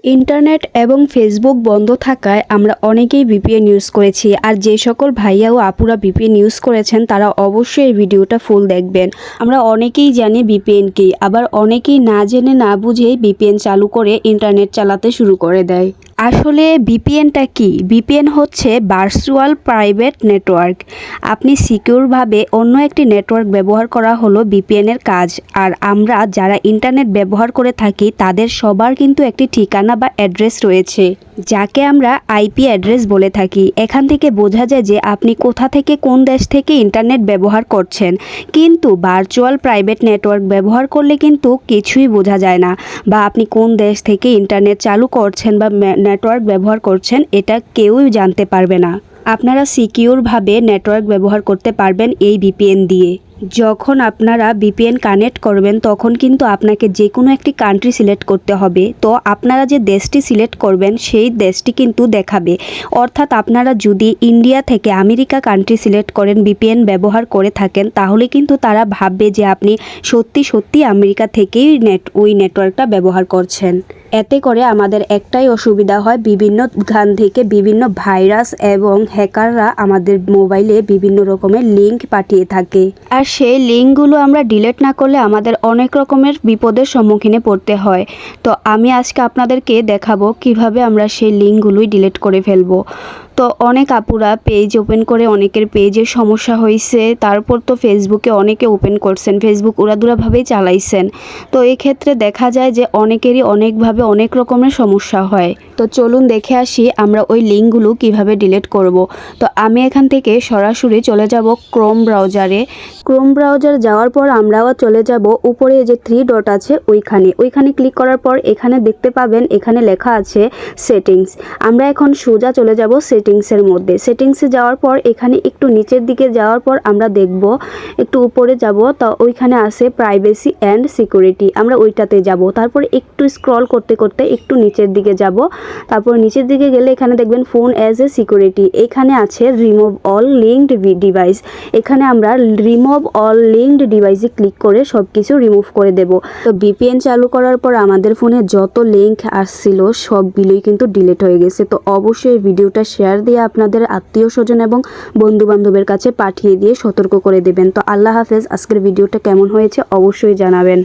Internet এবং Facebook বন্ধ থাকায় আমরা অনেকেই ভিপিএন ইউজ করেছি। আর যে সকল ভাইয়া ও আপুরা ভিপিএন ইউজ করেছেন তারা অবশ্যই এই ভিডিওটা ফুল দেখবেন। আমরা অনেকেই জানি ভিপিএন কি, আবার অনেকেই না জেনে না বুঝেই ভিপিএন চালু করে ইন্টারনেট চালাতে শুরু করে দেয়। আসলে ভিপিএনটা কি? ভিপিএন হচ্ছে ভার্চুয়াল প্রাইভেট নেটওয়ার্ক। আপনি সিকিউরভাবে অন্য একটি নেটওয়ার্ক ব্যবহার করা হলো ভিপিএনের কাজ। আর আমরা যারা ইন্টারনেট ব্যবহার করে থাকি তাদের সবার কিন্তু একটি ঠিকানা বা অ্যাড্রেস রয়েছে, যাকে আমরা আইপি অ্যাড্রেস বলে থাকি। এখান থেকে বোঝা যায় যে আপনি কোথা থেকে কোন দেশ থেকে ইন্টারনেট ব্যবহার করছেন। কিন্তু ভার্চুয়াল প্রাইভেট নেটওয়ার্ক ব্যবহার করলে কিন্তু কিছুই বোঝা যায় না, বা আপনি কোন দেশ থেকে ইন্টারনেট চালু করছেন বা নেটওয়ার্ক ব্যবহার করছেন এটা কেউই জানতে পারবে না। আপনারা সিকিউরভাবে নেটওয়ার্ক ব্যবহার করতে পারবেন এই ভিপিএন দিয়ে। যখন আপনারা ভিপিএন কানেক্ট করবেন তখন কিন্তু আপনাকে যে কোনো একটি কান্ট্রি সিলেক্ট করতে হবে। তো আপনারা যে দেশটি সিলেক্ট করবেন সেই দেশটি কিন্তু দেখাবে। অর্থাৎ আপনারা যদি ইন্ডিয়া থেকে আমেরিকা কান্ট্রি সিলেক্ট করেন, ভিপিএন ব্যবহার করে থাকেন, তাহলে কিন্তু তারা ভাববে যে আপনি সত্যি সত্যি আমেরিকা থেকেই ওই নেটওয়ার্কটা ব্যবহার করছেন। এতে করে আমাদের একটাই অসুবিধা হয়, বিভিন্ন খান থেকে বিভিন্ন ভাইরাস এবং হ্যাকাররা আমাদের মোবাইলে বিভিন্ন রকমের লিঙ্ক পাঠিয়ে থাকে। আর সেই লিঙ্কগুলো আমরা ডিলিট না করলে আমাদের অনেক রকমের বিপদের সম্মুখীনে পড়তে হয়। তো আমি আজকে আপনাদেরকে দেখাবো কিভাবে আমরা সেই লিঙ্কগুলোই ডিলিট করে ফেলবো। তো অনেক আপুরা পেজ ওপেন করে অনেকের পেজে সমস্যা হয়েছে। তারপর তো ফেসবুকে অনেকে ওপেন করছেন, ফেসবুক উড়াদুরাভাবেই চালাইছেন। তো এই ক্ষেত্রে দেখা যায় যে অনেকেরই অনেকভাবে অনেক রকমের সমস্যা হয়। তো চলুন দেখে আসি আমরা ওই লিঙ্কগুলো কিভাবে ডিলিট করব। তো আমি এখান থেকে সরাসরি চলে যাব ক্রোম ব্রাউজারে। ক্রোম ব্রাউজার যাওয়ার পর আমরাও চলে যাব উপরে যে 3 ডট আছে ওইখানে ক্লিক করার পর এখানে দেখতে পাবেন এখানে লেখা আছে সেটিংস। আমরা এখন সোজা চলে যাব সেটিংসের মধ্যে। সেটিংসে যাওয়ার পর এখানে একটু নিচের দিকে যাওয়ার পর আমরা দেখব একটু উপরে যাব, তো ওইখানে আছে প্রাইভেসি অ্যান্ড সিকিউরিটি, আমরা ওইটাতে যাব। তারপর একটু স্ক্রল করতে করতে একটু নিচের দিকে যাব। তারপর নিচের দিকে গেলে এখানে দেখবেন ফোন অ্যাজ এ সিকিউরিটি, এখানে আছে রিমুভ অল লিঙ্কড ডিভাইস। এখানে আমরা রিমুভ অল লিঙ্কড ডিভাইসে ক্লিক করে সব কিছু রিমুভ করে দেব। তো ভিপিএন চালু করার পর আমাদের ফোনে যত লিঙ্ক আসছিল সবগুলোই কিন্তু ডিলিট হয়ে গেছে। তো অবশ্যই ভিডিওটা শেয়ার দিয়ে আপনাদের আত্মীয় স্বজন এবং বন্ধু বান্ধবের কাছে পাঠিয়ে দিয়ে সতর্ক করে দেবেন। তো আল্লাহ হাফেজ। আজকের ভিডিওটা কেমন হয়েছে অবশ্যই জানাবেন।